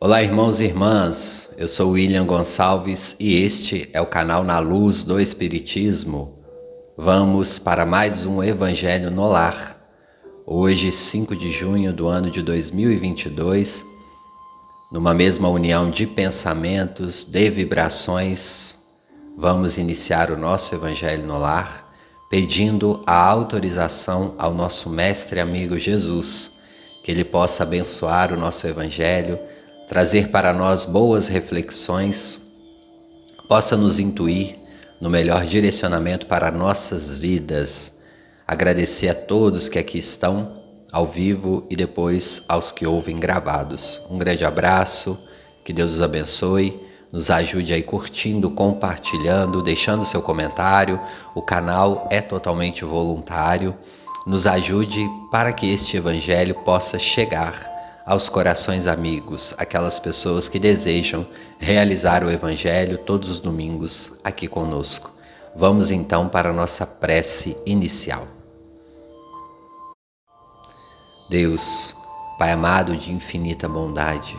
Olá, irmãos e irmãs, eu sou William Gonçalves e este é o canal Na Luz do Espiritismo. Vamos para mais um Evangelho no Lar. Hoje, 5 de junho do ano de 2022, numa mesma união de pensamentos, de vibrações, vamos iniciar o nosso Evangelho no Lar, pedindo a autorização ao nosso Mestre amigo Jesus, que Ele possa abençoar o nosso Evangelho, trazer para nós boas reflexões, possa nos intuir no melhor direcionamento para nossas vidas. Agradecer a todos que aqui estão, ao vivo e depois aos que ouvem gravados. Um grande abraço, que Deus os abençoe, nos ajude aí curtindo, compartilhando, deixando seu comentário. O canal é totalmente voluntário. Nos ajude para que este evangelho possa chegar aos corações amigos, aquelas pessoas que desejam realizar o evangelho todos os domingos aqui conosco. Vamos então para a nossa prece inicial. Deus, Pai amado de infinita bondade,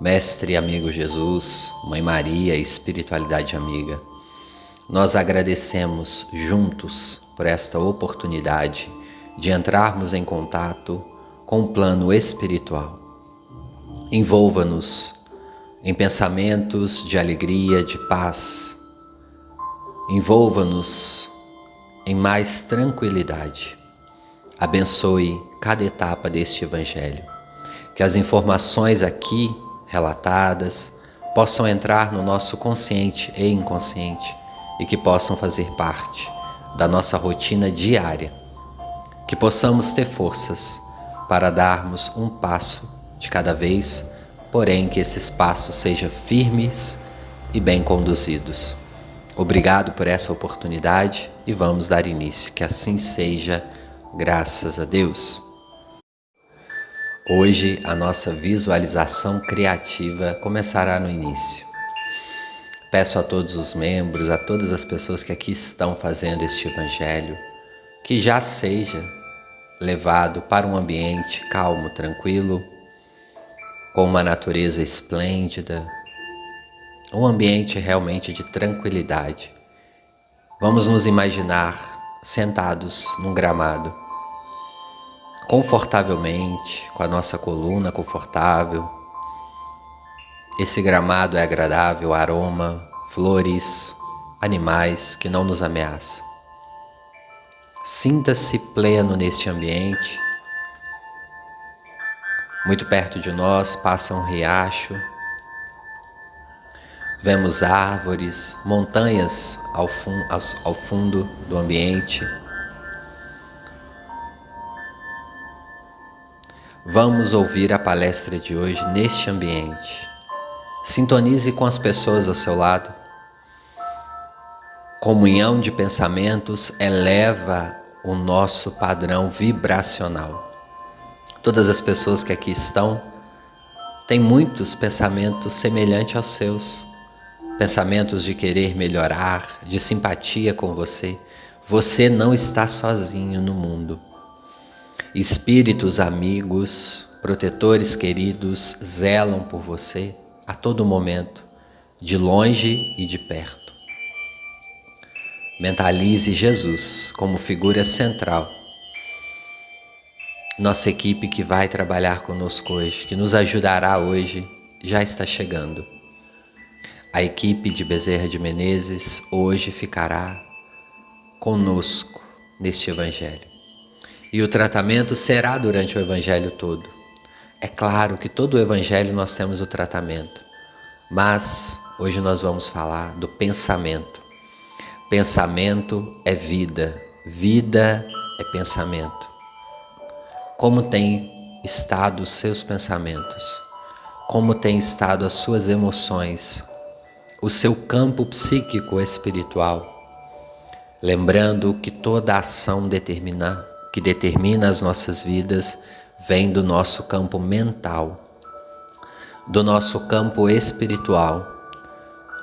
Mestre e amigo Jesus, Mãe Maria, espiritualidade amiga, nós agradecemos juntos por esta oportunidade de entrarmos em contato com o plano espiritual. Envolva-nos em pensamentos de alegria, de paz. Envolva-nos em mais tranquilidade. Abençoe cada etapa deste evangelho. Que as informações aqui relatadas possam entrar no nosso consciente e inconsciente e que possam fazer parte da nossa rotina diária. Que possamos ter forças para darmos um passo de cada vez, porém que esses passos sejam firmes e bem conduzidos. Obrigado por essa oportunidade e vamos dar início, que assim seja, graças a Deus. Hoje a nossa visualização criativa começará no início. Peço a todos os membros, a todas as pessoas que aqui estão fazendo este evangelho, que já seja levado para um ambiente calmo, tranquilo, com uma natureza esplêndida, um ambiente realmente de tranquilidade. Vamos nos imaginar sentados num gramado, confortavelmente, com a nossa coluna confortável. Esse gramado é agradável, aroma, flores, animais que não nos ameaçam. Sinta-se pleno neste ambiente. Muito perto de nós passa um riacho. Vemos árvores, montanhas ao fundo do ambiente. Vamos ouvir a palestra de hoje neste ambiente. Sintonize com as pessoas ao seu lado. Comunhão de pensamentos eleva o nosso padrão vibracional. Todas as pessoas que aqui estão têm muitos pensamentos semelhantes aos seus. Pensamentos de querer melhorar, de simpatia com você. Você não está sozinho no mundo. Espíritos amigos, protetores queridos, zelam por você a todo momento, de longe e de perto. Mentalize Jesus como figura central. Nossa equipe que vai trabalhar conosco hoje, que nos ajudará hoje, já está chegando. A equipe de Bezerra de Menezes hoje ficará conosco neste evangelho. E o tratamento será durante o evangelho todo. É claro que todo o evangelho nós temos o tratamento, mas hoje nós vamos falar do pensamento. Pensamento é vida, vida é pensamento. Como tem estado os seus pensamentos? Como tem estado as suas emoções? O seu campo psíquico espiritual? Lembrando que toda ação que determina as nossas vidas vem do nosso campo mental, do nosso campo espiritual.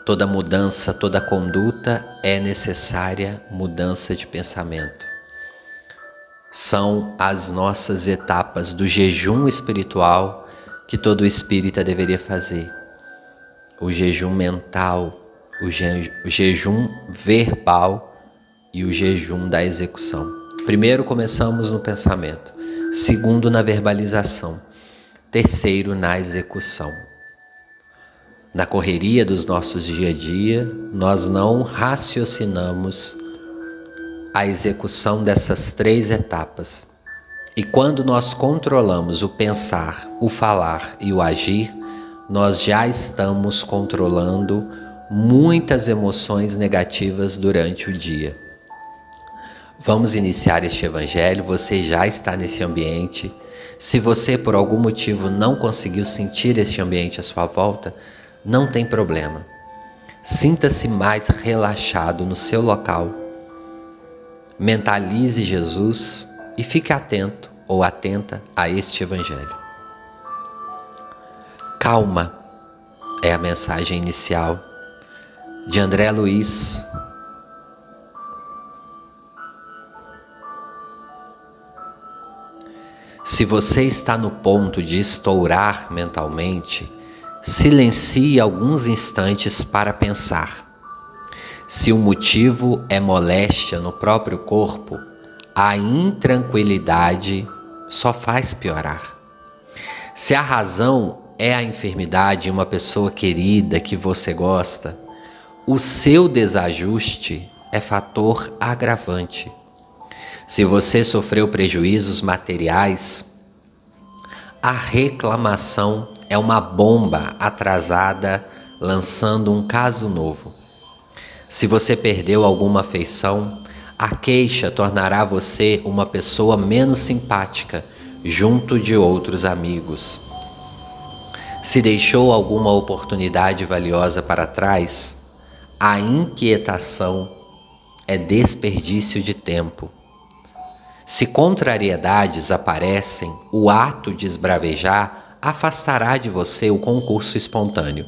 Toda mudança, toda conduta é necessária mudança de pensamento. São as nossas etapas do jejum espiritual que todo espírita deveria fazer: o jejum mental, o jejum verbal e o jejum da execução. Primeiro começamos no pensamento, segundo na verbalização, terceiro na execução. Na correria dos nossos dia a dia, nós não raciocinamos a execução dessas 3 etapas. E quando nós controlamos o pensar, o falar e o agir, nós já estamos controlando muitas emoções negativas durante o dia. Vamos iniciar este evangelho, você já está nesse ambiente. Se você por algum motivo não conseguiu sentir este ambiente à sua volta, não tem problema. Sinta-se mais relaxado no seu local. Mentalize Jesus e fique atento ou atenta a este evangelho. Calma é a mensagem inicial de André Luiz. Se você está no ponto de estourar mentalmente, silencie alguns instantes para pensar. Se o motivo é moléstia no próprio corpo, a intranquilidade só faz piorar. Se a razão é a enfermidade em uma pessoa querida que você gosta, o seu desajuste é fator agravante. Se você sofreu prejuízos materiais, a reclamação é uma bomba atrasada lançando um caso novo. Se você perdeu alguma afeição, a queixa tornará você uma pessoa menos simpática junto de outros amigos. Se deixou alguma oportunidade valiosa para trás, a inquietação é desperdício de tempo. Se contrariedades aparecem, o ato de esbravejar afastará de você o concurso espontâneo.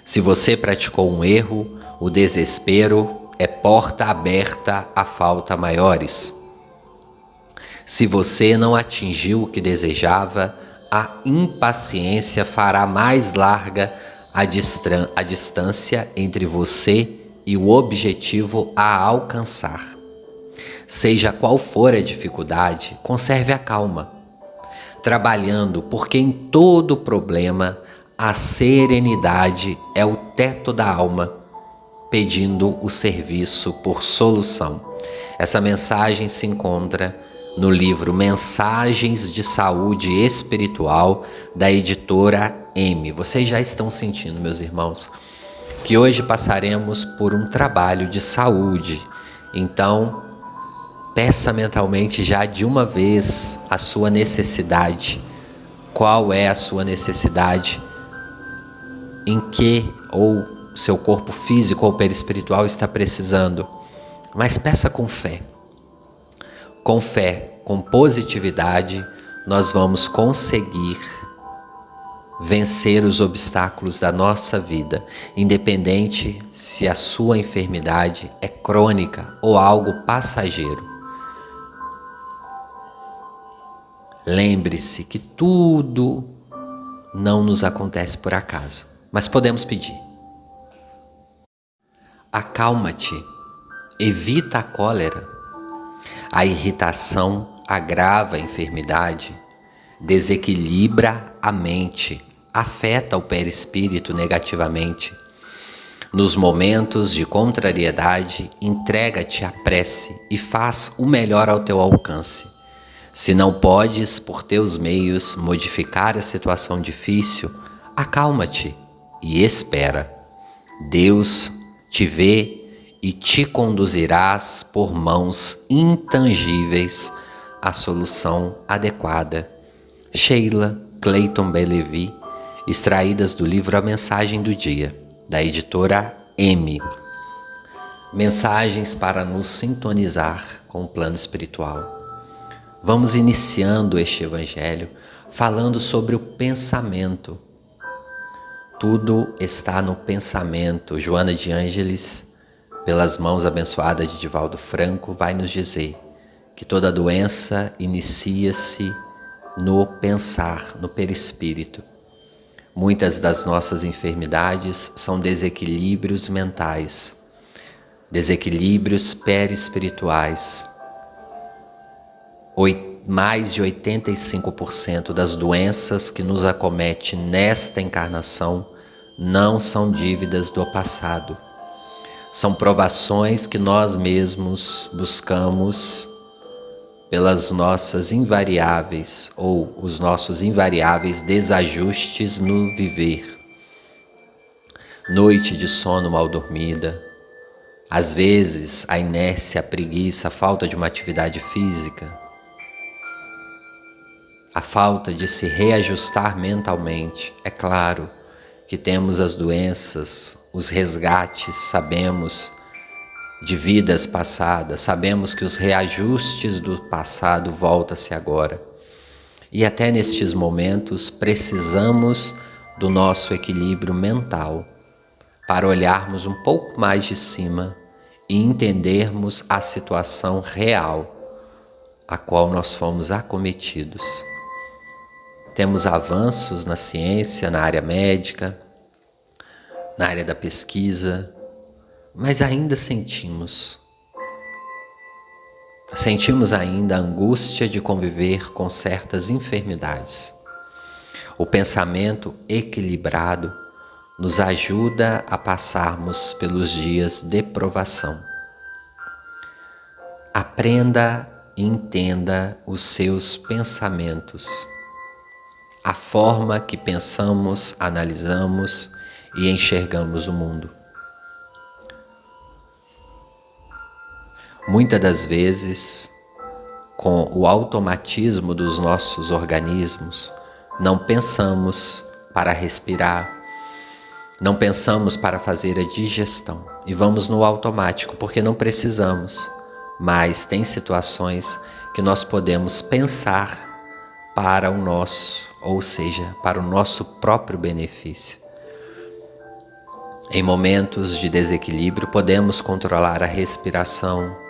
Se você praticou um erro, o desespero é porta aberta a falta maiores. Se você não atingiu o que desejava, a impaciência fará mais larga a distância entre você e o objetivo a alcançar. Seja qual for a dificuldade, conserve a calma, trabalhando, porque em todo problema a serenidade é o teto da alma, pedindo o serviço por solução. Essa mensagem se encontra no livro Mensagens de Saúde Espiritual, da editora M. Vocês já estão sentindo, meus irmãos, que hoje passaremos por um trabalho de saúde. Então, peça mentalmente já de uma vez a sua necessidade. Qual é a sua necessidade? Em que ou seu corpo físico ou perispiritual está precisando? Mas peça com fé. Com fé, com positividade, nós vamos conseguir vencer os obstáculos da nossa vida, independente se a sua enfermidade é crônica ou algo passageiro. Lembre-se que tudo não nos acontece por acaso, mas podemos pedir. Acalma-te, evita a cólera. A irritação agrava a enfermidade, desequilibra a mente, afeta o perispírito negativamente. Nos momentos de contrariedade, entrega-te à prece e faz o melhor ao teu alcance. Se não podes, por teus meios, modificar a situação difícil, acalma-te e espera. Deus te vê e te conduzirás por mãos intangíveis à solução adequada. Sheila Clayton Bellevue, extraídas do livro A Mensagem do Dia, da editora M. Mensagens para nos sintonizar com o plano espiritual. Vamos iniciando este evangelho falando sobre o pensamento. Tudo está no pensamento. Joana de Ângeles, pelas mãos abençoadas de Divaldo Franco, vai nos dizer que toda doença inicia-se no pensar, no perispírito. Muitas das nossas enfermidades são desequilíbrios mentais, desequilíbrios perispirituais. Mais de 85% das doenças que nos acomete nesta encarnação não são dívidas do passado. São provações que nós mesmos buscamos pelas nossas invariáveis ou os nossos invariáveis desajustes no viver. Noite de sono mal dormida, às vezes a inércia, a preguiça, a falta de uma atividade física, a falta de se reajustar mentalmente. É claro que temos as doenças, os resgates, sabemos de vidas passadas, sabemos que os reajustes do passado voltam-se agora. E até nestes momentos precisamos do nosso equilíbrio mental para olharmos um pouco mais de cima e entendermos a situação real a qual nós fomos acometidos. Temos avanços na ciência, na área médica, na área da pesquisa, mas ainda sentimos ainda a angústia de conviver com certas enfermidades. O pensamento equilibrado nos ajuda a passarmos pelos dias de provação. Aprenda e entenda os seus pensamentos, a forma que pensamos, analisamos e enxergamos o mundo. Muitas das vezes, com o automatismo dos nossos organismos, não pensamos para respirar, não pensamos para fazer a digestão e vamos no automático porque não precisamos, mas tem situações que nós podemos pensar para o nosso, ou seja, para o nosso próprio benefício. Em momentos de desequilíbrio, podemos controlar a respiração,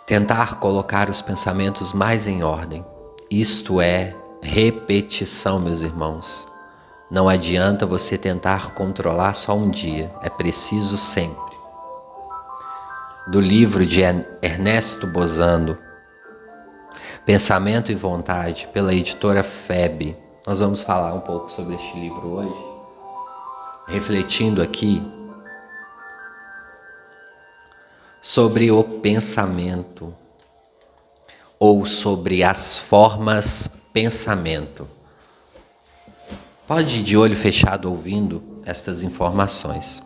tentar colocar os pensamentos mais em ordem. Isto é repetição, meus irmãos. Não adianta você tentar controlar só um dia, é preciso sempre. Do livro de Ernesto Bozano, Pensamento e Vontade, pela editora FEB. Nós vamos falar um pouco sobre este livro hoje, refletindo aqui sobre o pensamento ou sobre as formas pensamento. Pode ir de olho fechado ouvindo estas informações.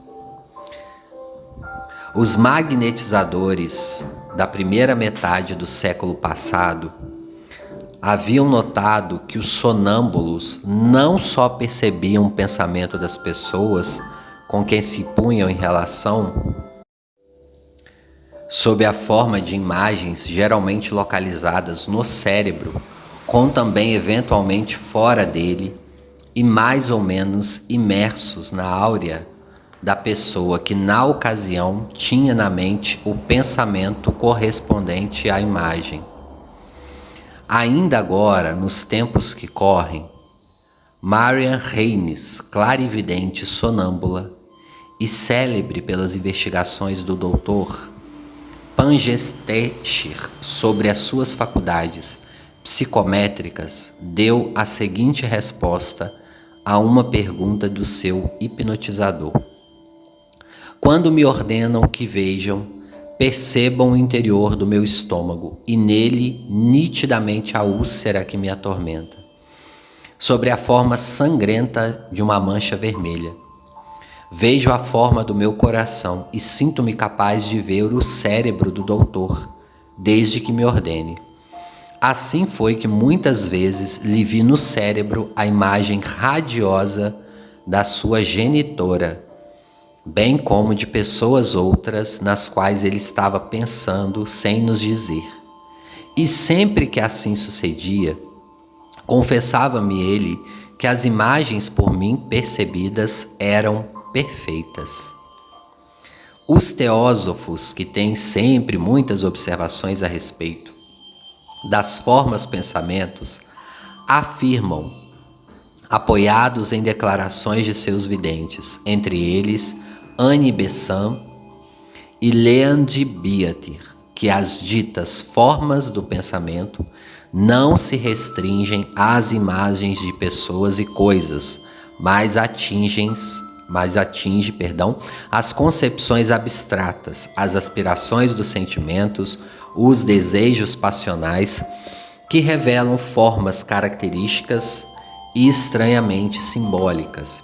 Os magnetizadores da primeira metade do século passado haviam notado que os sonâmbulos não só percebiam o pensamento das pessoas com quem se punham em relação sob a forma de imagens geralmente localizadas no cérebro, como também eventualmente fora dele e mais ou menos imersos na áurea da pessoa que na ocasião tinha na mente o pensamento correspondente à imagem. Ainda agora, nos tempos que correm, Marian Reines, clarividente sonâmbula e célebre pelas investigações do Dr. Pangestechir sobre as suas faculdades psicométricas, deu a seguinte resposta a uma pergunta do seu hipnotizador. Quando me ordenam que vejam, percebam o interior do meu estômago e nele nitidamente a úlcera que me atormenta, sobre a forma sangrenta de uma mancha vermelha. Vejo a forma do meu coração e sinto-me capaz de ver o cérebro do doutor, desde que me ordene. Assim foi que muitas vezes lhe vi no cérebro a imagem radiosa da sua genitora, bem como de pessoas outras nas quais ele estava pensando sem nos dizer. E sempre que assim sucedia, confessava-me ele que as imagens por mim percebidas eram perfeitas. Os teósofos, que têm sempre muitas observações a respeito das formas pensamentos afirmam, apoiados em declarações de seus videntes, entre eles Annie Besant e Leon de Beatir, que as ditas formas do pensamento não se restringem às imagens de pessoas e coisas, mas atinge, as concepções abstratas, as aspirações dos sentimentos, os desejos passionais, que revelam formas características e estranhamente simbólicas.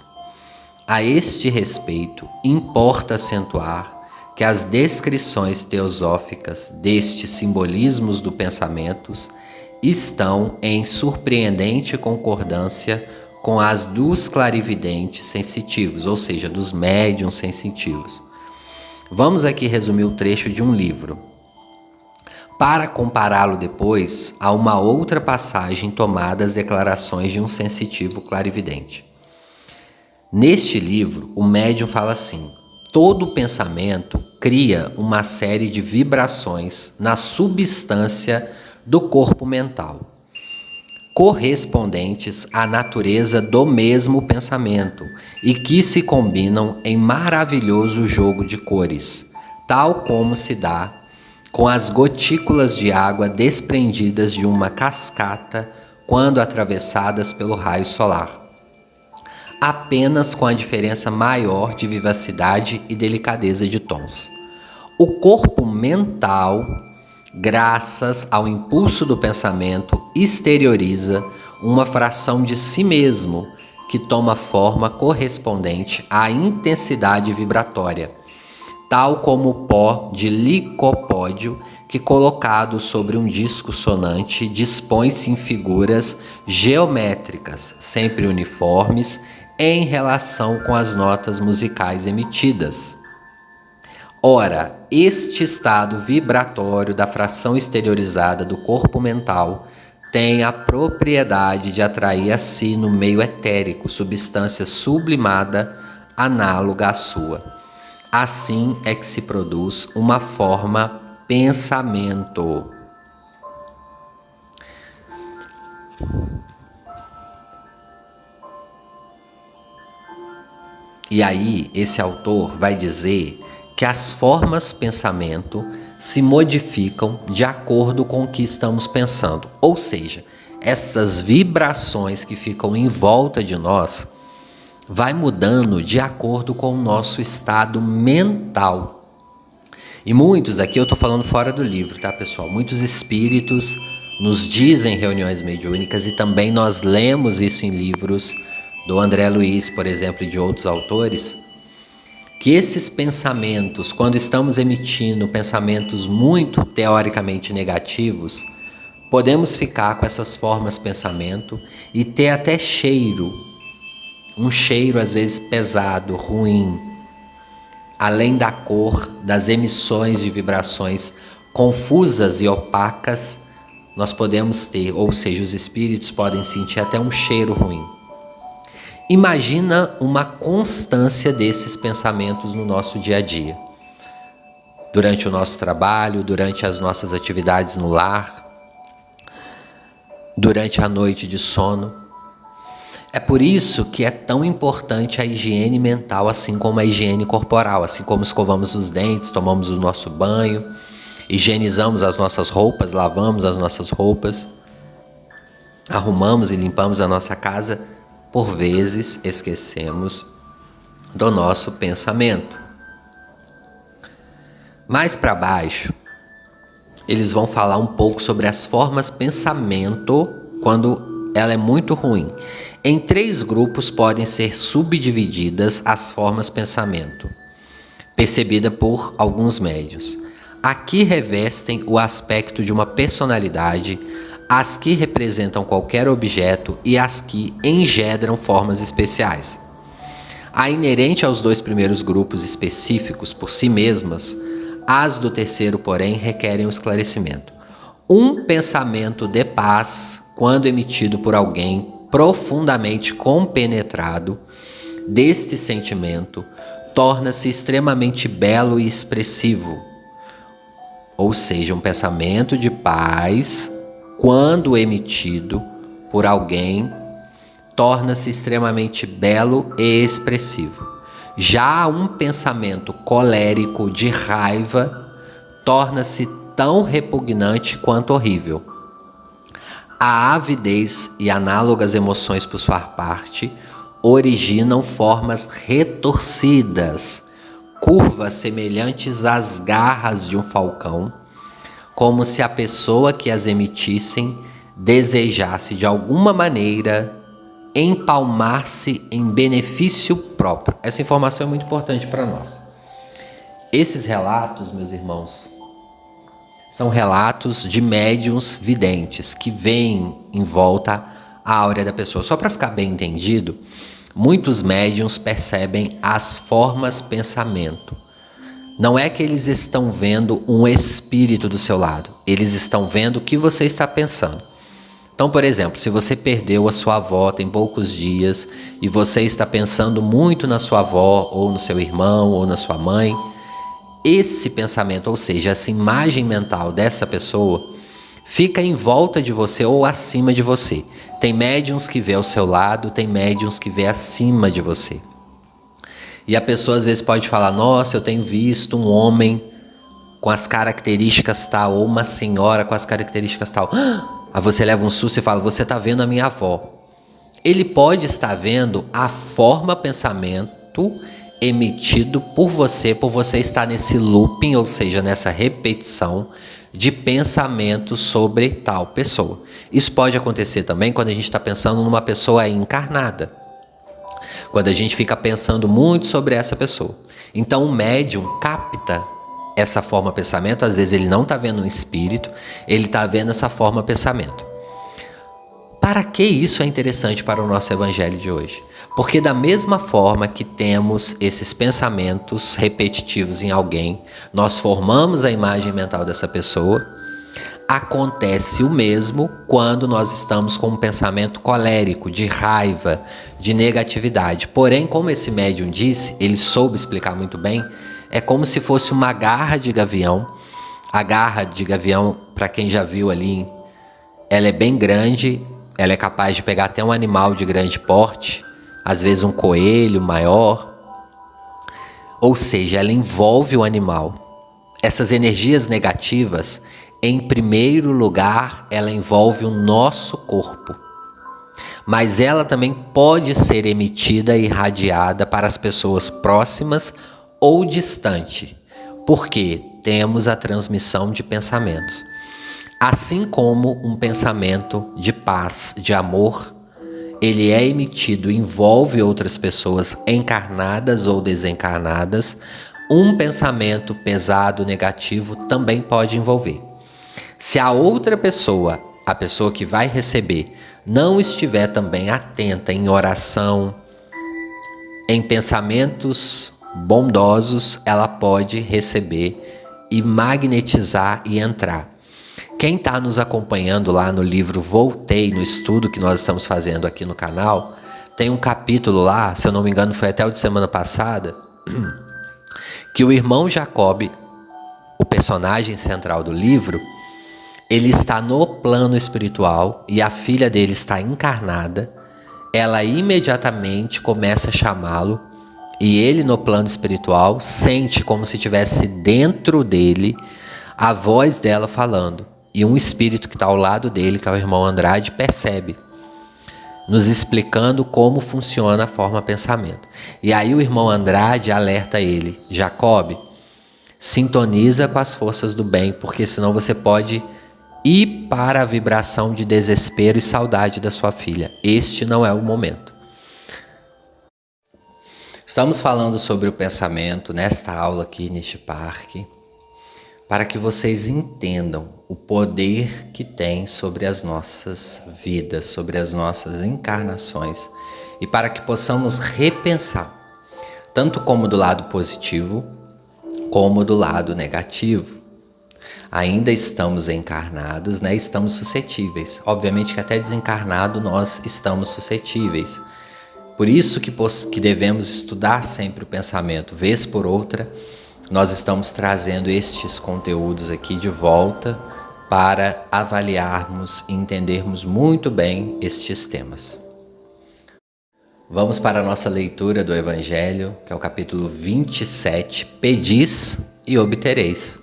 A este respeito, importa acentuar que as descrições teosóficas destes simbolismos do pensamento estão em surpreendente concordância com as dos clarividentes sensitivos, ou seja, dos médiuns sensitivos. Vamos aqui resumir o trecho de um livro, para compará-lo depois a uma outra passagem tomada das declarações de um sensitivo clarividente. Neste livro, o médium fala assim: todo pensamento cria uma série de vibrações na substância do corpo mental, correspondentes à natureza do mesmo pensamento e que se combinam em maravilhoso jogo de cores, tal como se dá com as gotículas de água desprendidas de uma cascata quando atravessadas pelo raio solar, apenas com a diferença maior de vivacidade e delicadeza de tons. O corpo mental, graças ao impulso do pensamento, exterioriza uma fração de si mesmo que toma forma correspondente à intensidade vibratória, tal como o pó de licopódio que, colocado sobre um disco sonante, dispõe-se em figuras geométricas, sempre uniformes, em relação com as notas musicais emitidas. Ora, este estado vibratório da fração exteriorizada do corpo mental tem a propriedade de atrair a si no meio etérico substância sublimada análoga à sua. Assim é que se produz uma forma pensamento. E aí, esse autor vai dizer que as formas pensamento se modificam de acordo com o que estamos pensando. Ou seja, essas vibrações que ficam em volta de nós vai mudando de acordo com o nosso estado mental. E muitos, aqui eu estou falando fora do livro, tá, pessoal? Muitos espíritos nos dizem em reuniões mediúnicas, e também nós lemos isso em livros do André Luiz, por exemplo, e de outros autores, que esses pensamentos, quando estamos emitindo pensamentos muito teoricamente negativos, podemos ficar com essas formas pensamento e ter até cheiro, um cheiro às vezes pesado, ruim, além da cor, das emissões de vibrações confusas e opacas, nós podemos ter, ou seja, os espíritos podem sentir até um cheiro ruim. Imagina uma constância desses pensamentos no nosso dia a dia, durante o nosso trabalho, durante as nossas atividades no lar, durante a noite de sono. É por isso que é tão importante a higiene mental, assim como a higiene corporal, assim como escovamos os dentes, tomamos o nosso banho, higienizamos as nossas roupas, lavamos as nossas roupas, arrumamos e limpamos a nossa casa. Por vezes esquecemos do nosso pensamento. Mais para baixo, eles vão falar um pouco sobre as formas pensamento quando ela é muito ruim. Em 3 grupos podem ser subdivididas as formas pensamento, percebida por alguns médiuns. Aqui revestem o aspecto de uma personalidade, as que representam qualquer objeto e as que engendram formas especiais. A inerente aos 2 primeiros grupos específicos por si mesmas, as do terceiro, porém, requerem um esclarecimento. Um pensamento de paz, quando emitido por alguém profundamente compenetrado deste sentimento, torna-se extremamente belo e expressivo. Ou seja, um pensamento de paz quando emitido por alguém, torna-se extremamente belo e expressivo. Já um pensamento colérico de raiva torna-se tão repugnante quanto horrível. A avidez e análogas emoções, por sua parte, originam formas retorcidas, curvas semelhantes às garras de um falcão, como se a pessoa que as emitissem desejasse de alguma maneira empalmar-se em benefício próprio. Essa informação é muito importante para nós. Esses relatos, meus irmãos, são relatos de médiuns videntes que veem em volta a áurea da pessoa. Só para ficar bem entendido, muitos médiuns percebem as formas pensamento. Não é que eles estão vendo um espírito do seu lado, eles estão vendo o que você está pensando. Então, por exemplo, se você perdeu a sua avó tem poucos dias e você está pensando muito na sua avó, ou no seu irmão, ou na sua mãe, esse pensamento, ou seja, essa imagem mental dessa pessoa, fica em volta de você ou acima de você. Tem médiuns que vê ao seu lado, tem médiuns que vê acima de você. E a pessoa às vezes pode falar, nossa, eu tenho visto um homem com as características tal, ou uma senhora com as características tal. Aí você leva um susto e fala, você está vendo a minha avó. Ele pode estar vendo a forma pensamento emitido por você estar nesse looping, ou seja, nessa repetição de pensamento sobre tal pessoa. Isso pode acontecer também quando a gente está pensando numa pessoa encarnada. Quando a gente fica pensando muito sobre essa pessoa. Então o médium capta essa forma pensamento, às vezes ele não está vendo um espírito, ele está vendo essa forma pensamento. Para que isso é interessante para o nosso evangelho de hoje? Porque da mesma forma que temos esses pensamentos repetitivos em alguém, nós formamos a imagem mental dessa pessoa, acontece o mesmo quando nós estamos com um pensamento colérico, de raiva, de negatividade. Porém, como esse médium disse, ele soube explicar muito bem, é como se fosse uma garra de gavião. A garra de gavião, para quem já viu ali, ela é bem grande, ela é capaz de pegar até um animal de grande porte, às vezes um coelho maior. Ou seja, ela envolve o animal. Essas energias negativas, em primeiro lugar, ela envolve o nosso corpo. Mas ela também pode ser emitida e irradiada para as pessoas próximas ou distante, porque temos a transmissão de pensamentos. Assim como um pensamento de paz, de amor, ele é emitido, envolve outras pessoas encarnadas ou desencarnadas, um pensamento pesado, negativo, também pode envolver. Se a outra pessoa, a pessoa que vai receber, não estiver também atenta em oração, em pensamentos bondosos, ela pode receber e magnetizar e entrar. Quem está nos acompanhando lá no livro Voltei, no estudo que nós estamos fazendo aqui no canal, tem um capítulo lá, se eu não me engano foi até o de semana passada, que o irmão Jacob, o personagem central do livro, ele está no plano espiritual e a filha dele está encarnada. Ela imediatamente começa a chamá-lo e ele no plano espiritual sente como se estivesse dentro dele a voz dela falando. E um espírito que está ao lado dele, que é o irmão Andrade, percebe, nos explicando como funciona a forma pensamento. E aí o irmão Andrade alerta ele, Jacob, sintoniza com as forças do bem, porque senão você pode ir para a vibração de desespero e saudade da sua filha. Este não é o momento. Estamos falando sobre o pensamento nesta aula aqui, neste parque, para que vocês entendam o poder que tem sobre as nossas vidas, sobre as nossas encarnações, e para que possamos repensar, tanto como do lado positivo, como do lado negativo. Ainda estamos encarnados, né? Estamos suscetíveis. Obviamente que até desencarnado nós estamos suscetíveis. Por isso que devemos estudar sempre o pensamento. Vez por outra, nós estamos trazendo estes conteúdos aqui de volta para avaliarmos e entendermos muito bem estes temas. Vamos para a nossa leitura do Evangelho, que é o capítulo 27, Pedis e obtereis,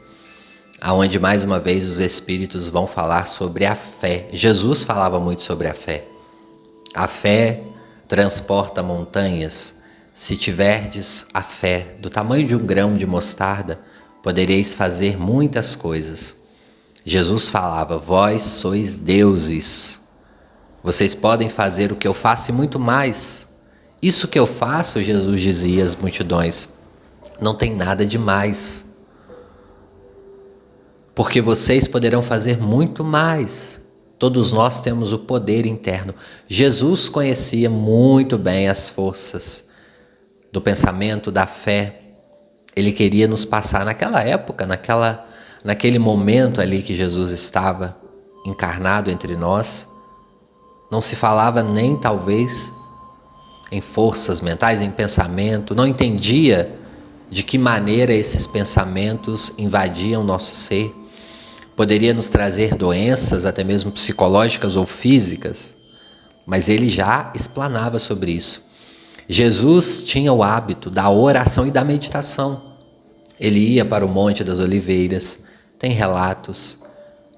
aonde mais uma vez os Espíritos vão falar sobre a fé. Jesus falava muito sobre a fé. A fé transporta montanhas. Se tiverdes a fé do tamanho de um grão de mostarda, podereis fazer muitas coisas. Jesus falava: vós sois deuses. Vocês podem fazer o que eu faço e muito mais. Isso que eu faço, Jesus dizia às multidões, não tem nada de mais. Porque vocês poderão fazer muito mais. Todos nós temos o poder interno. Jesus conhecia muito bem as forças do pensamento, da fé. Ele queria nos passar naquela época, naquele momento ali que Jesus estava encarnado entre nós. Não se falava nem talvez em forças mentais, em pensamento. Não entendia de que maneira esses pensamentos invadiam nosso ser. Poderia nos trazer doenças, até mesmo psicológicas ou físicas, mas ele já explanava sobre isso. Jesus tinha o hábito da oração e da meditação. Ele ia para o Monte das Oliveiras, tem relatos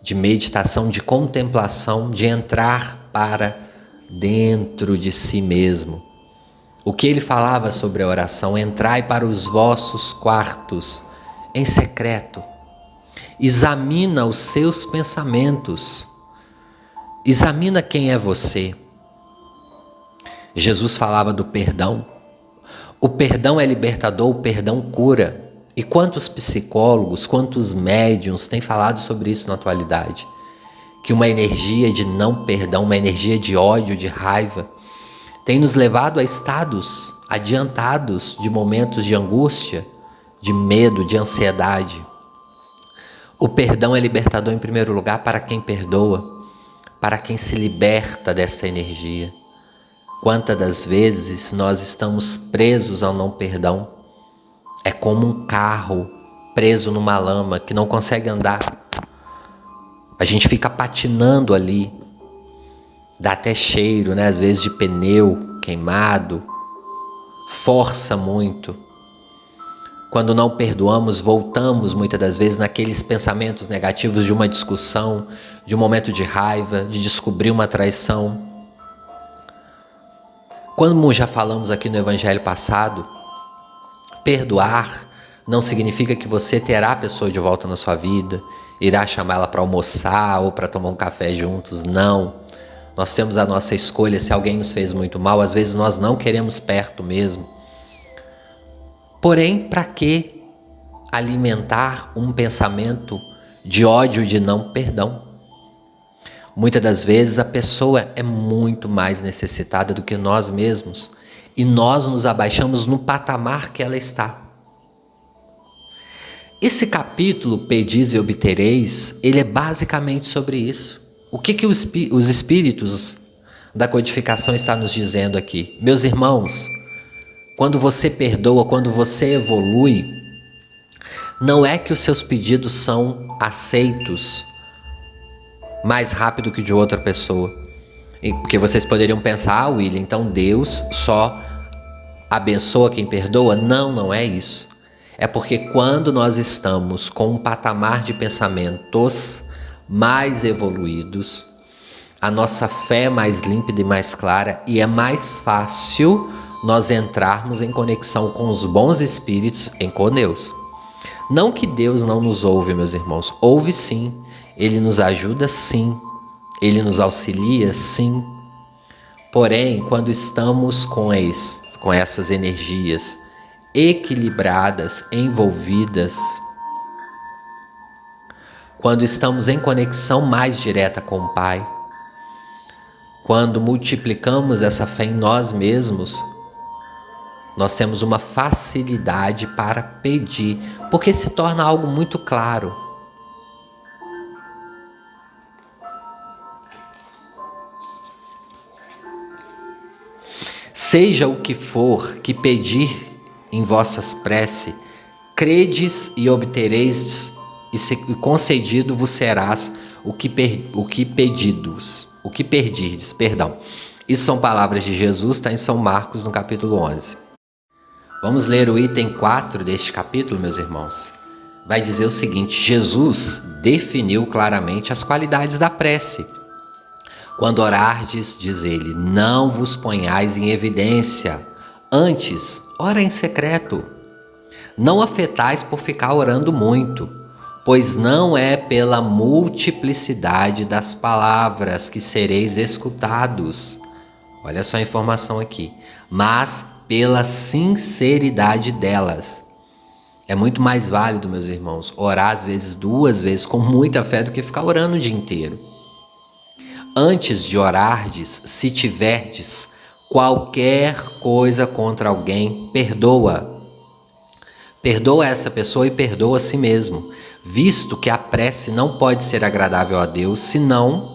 de meditação, de contemplação, de entrar para dentro de si mesmo. O que ele falava sobre a oração? Entrai para os vossos quartos em secreto. Examina os seus pensamentos. Examina quem é você. Jesus falava do perdão. O perdão é libertador, o perdão cura. E quantos psicólogos, quantos médiuns têm falado sobre isso na atualidade? Que uma energia de não perdão, uma energia de ódio, de raiva, tem nos levado a estados adiantados de momentos de angústia, de medo, de ansiedade. O perdão é libertador em primeiro lugar para quem perdoa, para quem se liberta dessa energia. Quantas das vezes nós estamos presos ao não perdão? É como um carro preso numa lama que não consegue andar. A gente fica patinando ali. Dá até cheiro, né? Às vezes de pneu queimado. Força muito. Quando não perdoamos, voltamos muitas das vezes naqueles pensamentos negativos de uma discussão, de um momento de raiva, de descobrir uma traição. Como já falamos aqui no Evangelho passado, perdoar não significa que você terá a pessoa de volta na sua vida, irá chamá-la para almoçar ou para tomar um café juntos. Não. Nós temos a nossa escolha. Se alguém nos fez muito mal, às vezes nós não queremos perto mesmo. Porém, para que alimentar um pensamento de ódio, de não perdão? Muitas das vezes a pessoa é muito mais necessitada do que nós mesmos e nós nos abaixamos no patamar que ela está. Esse capítulo, Pedis e obtereis, ele é basicamente sobre isso. O que os espíritos da codificação estão nos dizendo aqui? Meus irmãos, quando você perdoa, quando você evolui, não é que os seus pedidos são aceitos mais rápido que de outra pessoa. Porque vocês poderiam pensar, William, então Deus só abençoa quem perdoa? Não, não é isso. É porque quando nós estamos com um patamar de pensamentos mais evoluídos, a nossa fé é mais límpida e mais clara, e é mais fácil nós entrarmos em conexão com os bons espíritos, com Deus. Não que Deus não nos ouve, meus irmãos, ouve sim, Ele nos ajuda sim, Ele nos auxilia sim. Porém, quando estamos com essas energias equilibradas, envolvidas, quando estamos em conexão mais direta com o Pai, quando multiplicamos essa fé em nós mesmos, nós temos uma facilidade para pedir, porque se torna algo muito claro. Seja o que for que pedir em vossas preces, credes e obtereis, e concedido vos serás o que perdirdes, perdão. Isso são palavras de Jesus, está em São Marcos, no capítulo 11. Vamos ler o item 4 deste capítulo, meus irmãos. Vai dizer o seguinte: Jesus definiu claramente as qualidades da prece. Quando orardes, diz ele, não vos ponhais em evidência, antes, ora em secreto. Não afetais por ficar orando muito, pois não é pela multiplicidade das palavras que sereis escutados. Olha só a informação aqui. Mas pela sinceridade delas. É muito mais válido, meus irmãos, orar às vezes 2 vezes com muita fé do que ficar orando o dia inteiro. Antes de orardes, se tiverdes qualquer coisa contra alguém, perdoa. Perdoa essa pessoa e perdoa a si mesmo, visto que a prece não pode ser agradável a Deus, senão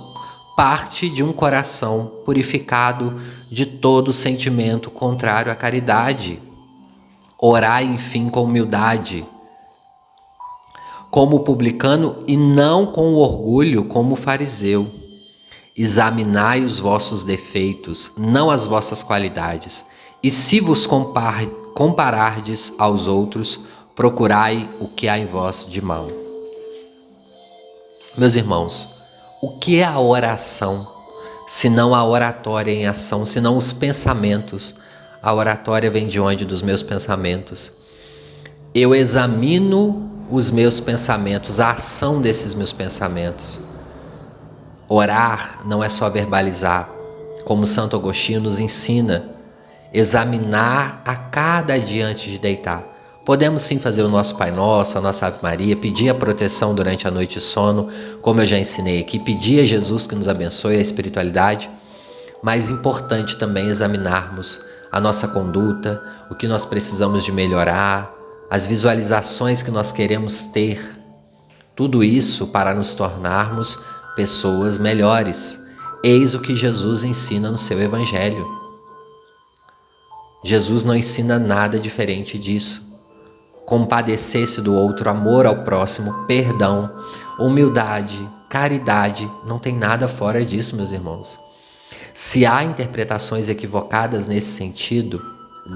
parte de um coração purificado de todo sentimento contrário à caridade. Orai, enfim, com humildade, como publicano, e não com orgulho como fariseu. Examinai os vossos defeitos, não as vossas qualidades, e se vos comparardes aos outros, procurai o que há em vós de mal. Meus irmãos, o que é a oração, senão a oratória em ação, senão os pensamentos? A oratória vem de onde? Dos meus pensamentos. Eu examino os meus pensamentos, a ação desses meus pensamentos. Orar não é só verbalizar, como Santo Agostinho nos ensina, examinar a cada dia antes de deitar. Podemos sim fazer o nosso Pai Nosso, a nossa Ave Maria, pedir a proteção durante a noite de sono, como eu já ensinei aqui, pedir a Jesus que nos abençoe a espiritualidade, mas importante também examinarmos a nossa conduta, o que nós precisamos de melhorar, as visualizações que nós queremos ter, tudo isso para nos tornarmos pessoas melhores. Eis o que Jesus ensina no seu Evangelho. Jesus não ensina nada diferente disso. Compadecer-se do outro, amor ao próximo, perdão, humildade, caridade, não tem nada fora disso, meus irmãos. Se há interpretações equivocadas nesse sentido,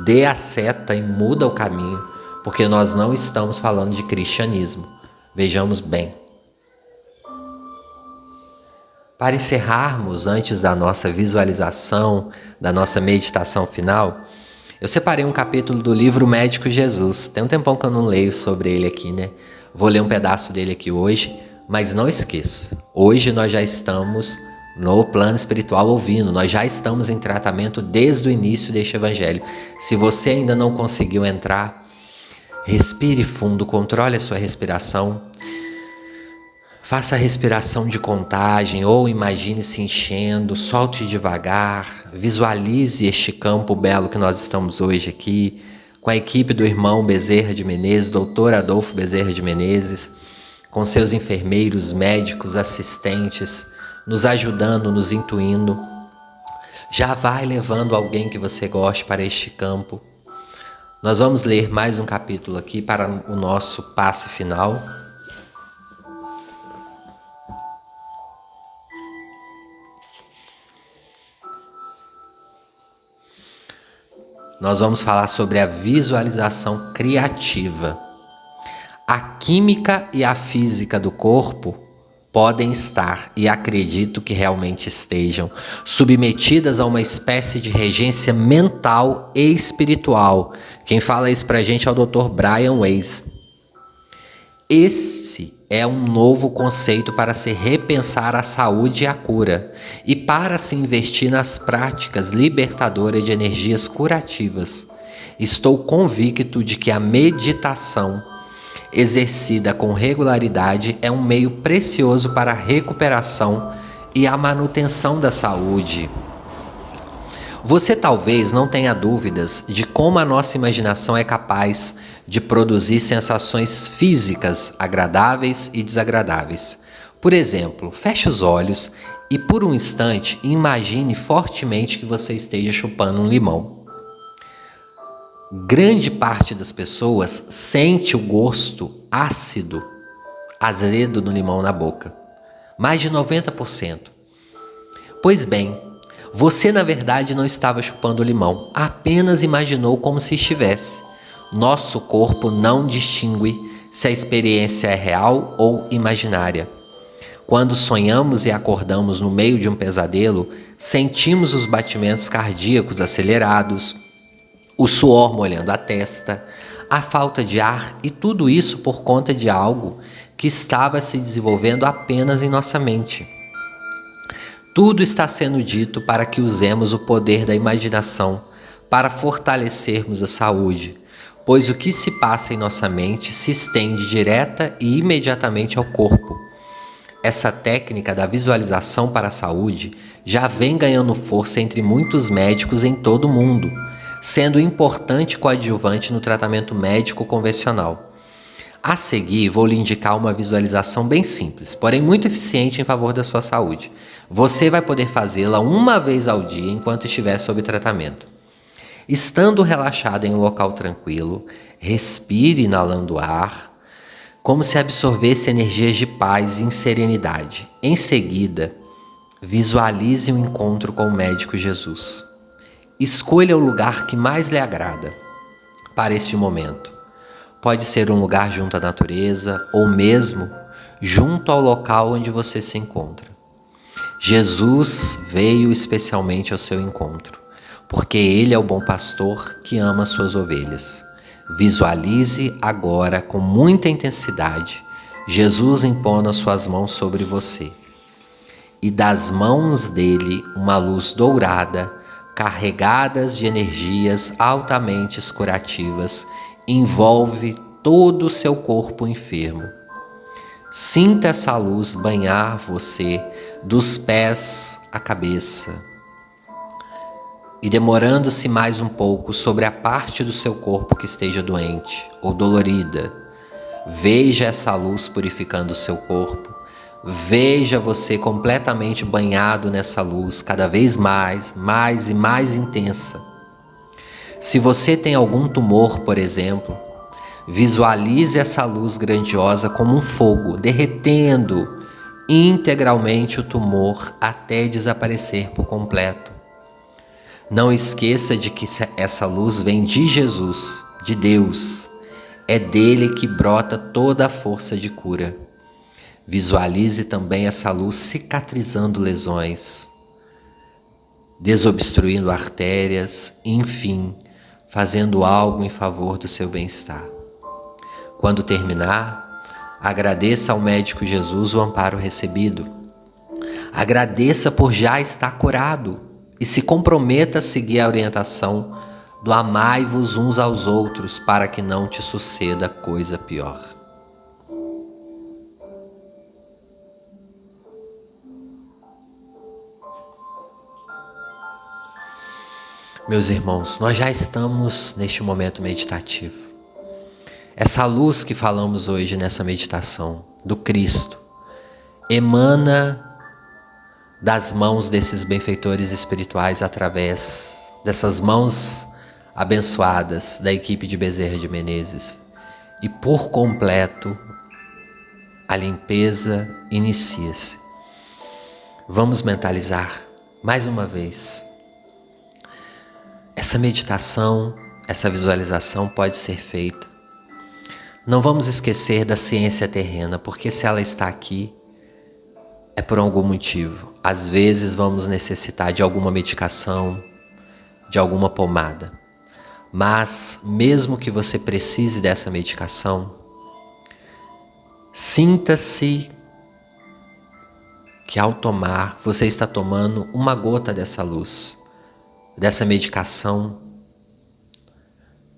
dê a seta e muda o caminho, porque nós não estamos falando de cristianismo. Vejamos bem. Para encerrarmos, antes da nossa visualização, da nossa meditação final, eu separei um capítulo do livro Médico Jesus. Tem um tempão que eu não leio sobre ele aqui, né? Vou ler um pedaço dele aqui hoje, mas não esqueça, hoje nós já estamos no plano espiritual ouvindo, nós já estamos em tratamento desde o início deste evangelho. Se você ainda não conseguiu entrar, respire fundo, controle a sua respiração, faça a respiração de contagem ou imagine se enchendo, solte devagar, visualize este campo belo que nós estamos hoje aqui, com a equipe do irmão Bezerra de Menezes, doutor Adolfo Bezerra de Menezes, com seus enfermeiros, médicos, assistentes, nos ajudando, nos intuindo. Já vai levando alguém que você goste para este campo. Nós vamos ler mais um capítulo aqui para o nosso passe final. Nós vamos falar sobre a visualização criativa. A química e a física do corpo podem estar, e acredito que realmente estejam, submetidas a uma espécie de regência mental e espiritual. Quem fala isso pra gente é o Dr. Brian Weiss. Esse é um novo conceito para se repensar a saúde e a cura, e para se investir nas práticas libertadoras de energias curativas. Estou convicto de que a meditação exercida com regularidade é um meio precioso para a recuperação e a manutenção da saúde. Você talvez não tenha dúvidas de como a nossa imaginação é capaz de produzir sensações físicas agradáveis e desagradáveis. Por exemplo, feche os olhos e por um instante imagine fortemente que você esteja chupando um limão. Grande parte das pessoas sente o gosto ácido, azedo do limão na boca. mais de 90%. Pois bem, você na verdade não estava chupando limão, apenas imaginou como se estivesse. Nosso corpo não distingue se a experiência é real ou imaginária. Quando sonhamos e acordamos no meio de um pesadelo, sentimos os batimentos cardíacos acelerados, o suor molhando a testa, a falta de ar, e tudo isso por conta de algo que estava se desenvolvendo apenas em nossa mente. Tudo está sendo dito para que usemos o poder da imaginação para fortalecermos a saúde, pois o que se passa em nossa mente se estende direta e imediatamente ao corpo. Essa técnica da visualização para a saúde já vem ganhando força entre muitos médicos em todo o mundo, sendo importante coadjuvante no tratamento médico convencional. A seguir, vou lhe indicar uma visualização bem simples, porém muito eficiente em favor da sua saúde. Você vai poder fazê-la uma vez ao dia enquanto estiver sob tratamento. Estando relaxado em um local tranquilo, respire inalando ar, como se absorvesse energias de paz e serenidade. Em seguida, visualize um encontro com o médico Jesus. Escolha o lugar que mais lhe agrada para esse momento. Pode ser um lugar junto à natureza ou mesmo junto ao local onde você se encontra. Jesus veio especialmente ao seu encontro, porque Ele é o bom pastor que ama suas ovelhas. Visualize agora com muita intensidade Jesus impondo as suas mãos sobre você. E das mãos dele uma luz dourada, carregadas de energias altamente curativas, envolve todo o seu corpo enfermo. Sinta essa luz banhar você dos pés à cabeça. E demorando-se mais um pouco sobre a parte do seu corpo que esteja doente ou dolorida, veja essa luz purificando o seu corpo. Veja você completamente banhado nessa luz, cada vez mais e mais intensa. Se você tem algum tumor, por exemplo, visualize essa luz grandiosa como um fogo, derretendo integralmente o tumor até desaparecer por completo. Não esqueça de que essa luz vem de Jesus, de Deus. É dele que brota toda a força de cura. Visualize também essa luz cicatrizando lesões, desobstruindo artérias, enfim, fazendo algo em favor do seu bem-estar. Quando terminar, agradeça ao médico Jesus o amparo recebido. Agradeça por já estar curado e se comprometa a seguir a orientação do amai-vos uns aos outros para que não te suceda coisa pior. Meus irmãos, nós já estamos neste momento meditativo. Essa luz que falamos hoje nessa meditação do Cristo emana das mãos desses benfeitores espirituais através dessas mãos abençoadas da equipe de Bezerra de Menezes. E por completo a limpeza inicia-se. Vamos mentalizar mais uma vez. Essa meditação, essa visualização pode ser feita. Não vamos esquecer da ciência terrena, porque se ela está aqui, é por algum motivo. Às vezes vamos necessitar de alguma medicação, de alguma pomada. Mas, mesmo que você precise dessa medicação, sinta-se que ao tomar, você está tomando uma gota dessa luz, dessa medicação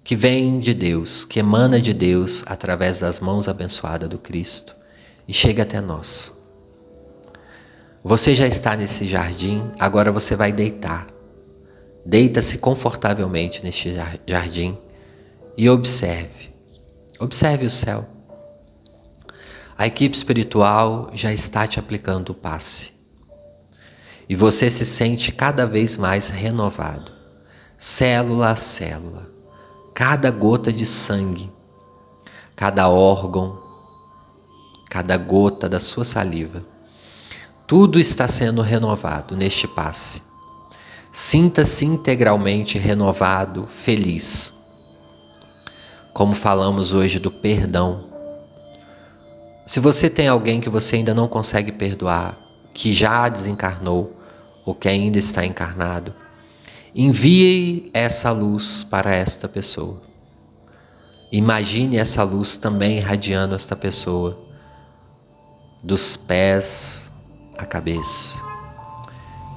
que vem de Deus, que emana de Deus através das mãos abençoadas do Cristo e chega até nós. Você já está nesse jardim, agora você vai deitar. Deita-se confortavelmente neste jardim e observe. Observe o céu. A equipe espiritual já está te aplicando o passe. E você se sente cada vez mais renovado, célula a célula, cada gota de sangue, cada órgão, cada gota da sua saliva Tudo está sendo renovado neste passe. Sinta-se integralmente renovado, feliz. Como falamos hoje do perdão. Se você tem alguém que você ainda não consegue perdoar, que já desencarnou ou que ainda está encarnado, envie essa luz para esta pessoa. Imagine essa luz também irradiando esta pessoa, dos pés à cabeça.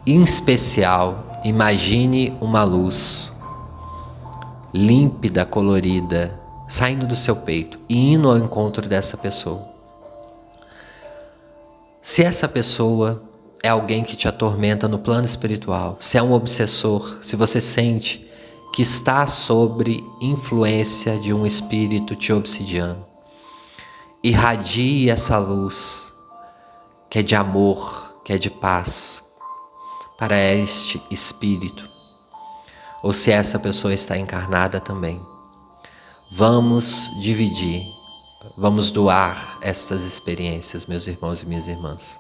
Em especial, imagine uma luz límpida, colorida, saindo do seu peito e indo ao encontro dessa pessoa. Se essa pessoa é alguém que te atormenta no plano espiritual, se é um obsessor, se você sente que está sob influência de um espírito te obsidiando, irradie essa luz que é de amor, que é de paz, para este espírito. Ou se essa pessoa está encarnada também, vamos dividir, vamos doar estas experiências, meus irmãos e minhas irmãs,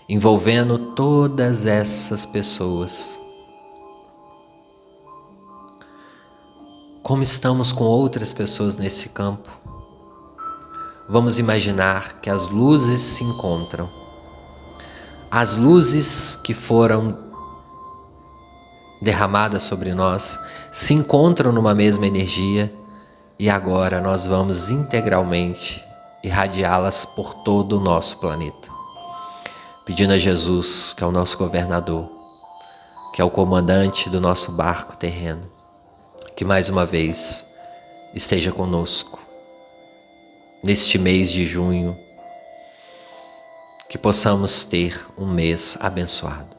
envolvendo todas essas pessoas. Como estamos com outras pessoas nesse campo, vamos imaginar que as luzes se encontram. As luzes que foram derramadas sobre nós se encontram numa mesma energia e agora nós vamos integralmente irradiá-las por todo o nosso planeta. Pedindo a Jesus, que é o nosso governador, que é o comandante do nosso barco terreno, que mais uma vez esteja conosco neste mês de junho, que possamos ter um mês abençoado.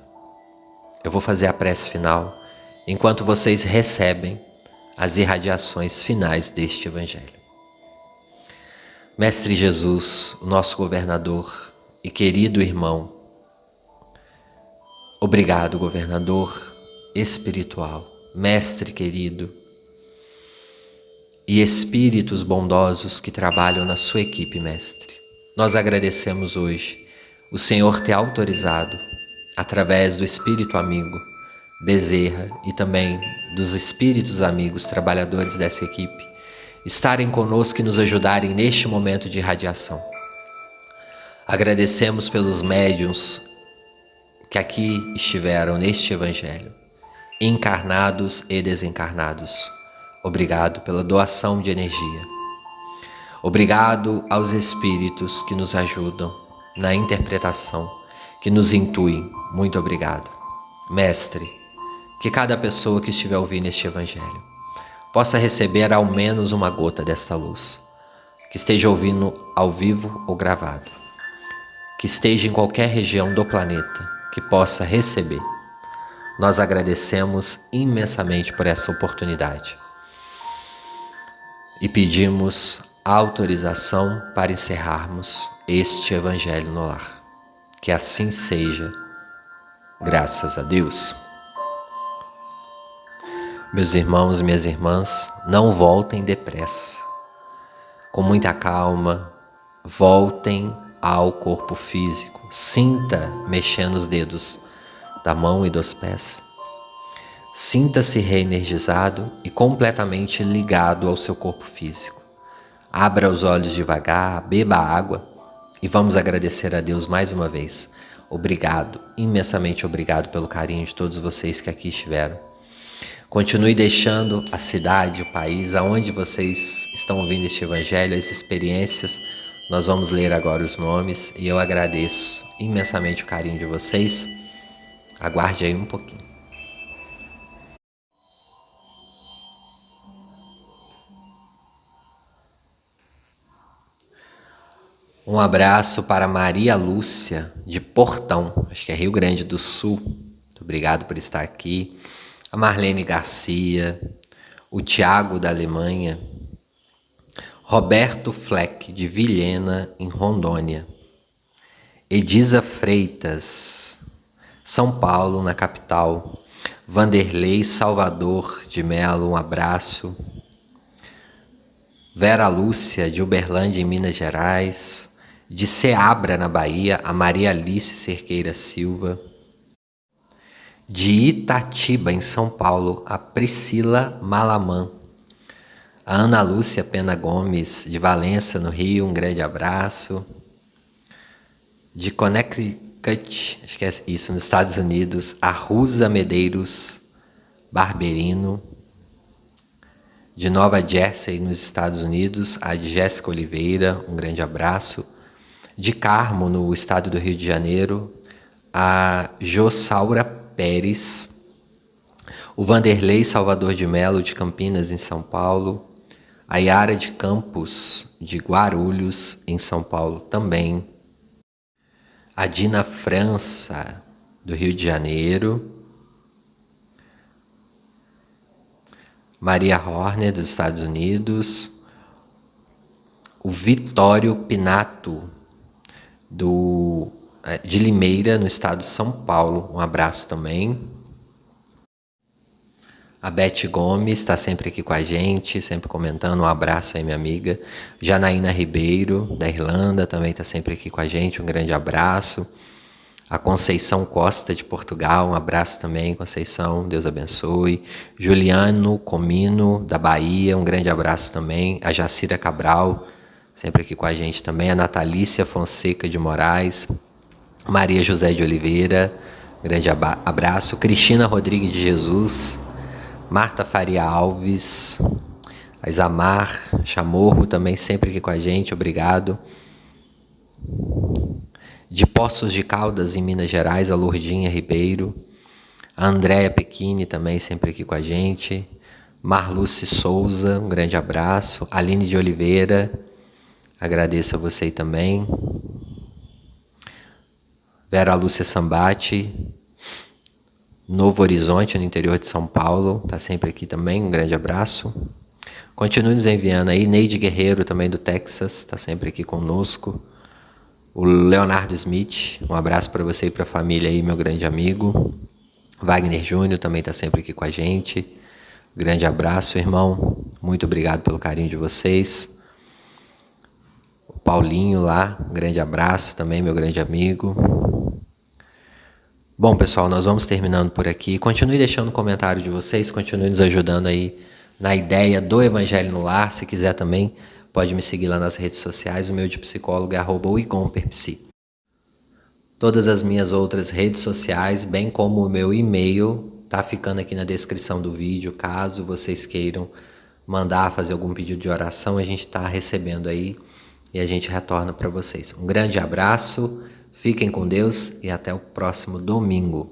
Eu vou fazer a prece final enquanto vocês recebem as irradiações finais deste Evangelho. Mestre Jesus, o nosso governador e querido irmão, obrigado, governador espiritual, mestre querido, e espíritos bondosos que trabalham na sua equipe, mestre. Nós agradecemos hoje o Senhor ter autorizado, através do espírito amigo Bezerra e também dos espíritos amigos trabalhadores dessa equipe, estarem conosco e nos ajudarem neste momento de irradiação. Agradecemos pelos médiuns que aqui estiveram neste Evangelho, encarnados e desencarnados. Obrigado pela doação de energia. Obrigado aos espíritos que nos ajudam na interpretação, que nos intuem. Muito obrigado. Mestre, que cada pessoa que estiver ouvindo este Evangelho possa receber ao menos uma gota desta luz, que esteja ouvindo ao vivo ou gravado, que esteja em qualquer região do planeta, que possa receber. Nós agradecemos imensamente por essa oportunidade e pedimos autorização para encerrarmos este Evangelho no Lar. Que assim seja, graças a Deus. Meus irmãos e minhas irmãs, não voltem depressa. Com muita calma, voltem ao corpo físico. Sinta mexendo os dedos da mão e dos pés. Sinta-se reenergizado e completamente ligado ao seu corpo físico. Abra os olhos devagar, beba água e vamos agradecer a Deus mais uma vez. Obrigado, imensamente obrigado pelo carinho de todos vocês que aqui estiveram. Continue deixando a cidade, o país, aonde vocês estão ouvindo este Evangelho, as experiências. Nós vamos ler agora os nomes e eu agradeço imensamente o carinho de vocês. Aguarde aí um pouquinho. Um abraço para Maria Lúcia, de Portão, acho que é Rio Grande do Sul. Muito obrigado por estar aqui. A Marlene Garcia, o Tiago da Alemanha, Roberto Fleck, de Vilhena, em Rondônia. Edisa Freitas, São Paulo, na capital. Vanderlei Salvador de Melo, um abraço. Vera Lúcia, de Uberlândia, em Minas Gerais. De Ceabra, na Bahia, a Maria Alice Cerqueira Silva. De Itatiba, em São Paulo, a Priscila Malamã. A Ana Lúcia Pena Gomes, de Valença, no Rio, um grande abraço. De Connecticut, acho que é isso, nos Estados Unidos, a Rusa Medeiros Barberino. De Nova Jersey, nos Estados Unidos, a Jéssica Oliveira, um grande abraço. De Carmo, no estado do Rio de Janeiro, a Jossaura Pérez. O Vanderlei Salvador de Melo, de Campinas, em São Paulo. A Yara de Campos, de Guarulhos, em São Paulo, também. A Dina França, do Rio de Janeiro. Maria Horner, dos Estados Unidos. O Vitório Pinato, de Limeira, no estado de São Paulo. Um abraço também. A Beth Gomes está sempre aqui com a gente, sempre comentando. Um abraço aí, minha amiga. Janaína Ribeiro, da Irlanda, também está sempre aqui com a gente. Um grande abraço. A Conceição Costa, de Portugal. Um abraço também, Conceição. Deus abençoe. Juliano Comino, da Bahia. Um grande abraço também. A Jacira Cabral, sempre aqui com a gente também. A Natalícia Fonseca de Moraes. Maria José de Oliveira. Grande abraço. Cristina Rodrigues de Jesus. Marta Faria Alves, a Isamar Chamorro também sempre aqui com a gente, obrigado. De Poços de Caldas, em Minas Gerais, a Lourdinha Ribeiro. A Andréia Pequini também sempre aqui com a gente. Marluce Souza, um grande abraço. Aline de Oliveira, agradeço a você também. Vera Lúcia Sambati, Novo Horizonte, no interior de São Paulo, está sempre aqui também, um grande abraço. Continue nos enviando aí. Neide Guerreiro, também do Texas, está sempre aqui conosco. O Leonardo Smith, um abraço para você e para a família aí, meu grande amigo. Wagner Júnior também está sempre aqui com a gente. Grande abraço, irmão. Muito obrigado pelo carinho de vocês. O Paulinho lá, um grande abraço também, meu grande amigo. Bom, pessoal, nós vamos terminando por aqui. Continue deixando o comentário de vocês, continue nos ajudando aí na ideia do Evangelho no Lar. Se quiser também, pode me seguir lá nas redes sociais. O meu de psicólogo é @igomperpsi. Todas as minhas outras redes sociais, bem como o meu e-mail, tá ficando aqui na descrição do vídeo. Caso vocês queiram mandar, fazer algum pedido de oração, a gente está recebendo aí e a gente retorna para vocês. Um grande abraço. Fiquem com Deus e até o próximo domingo.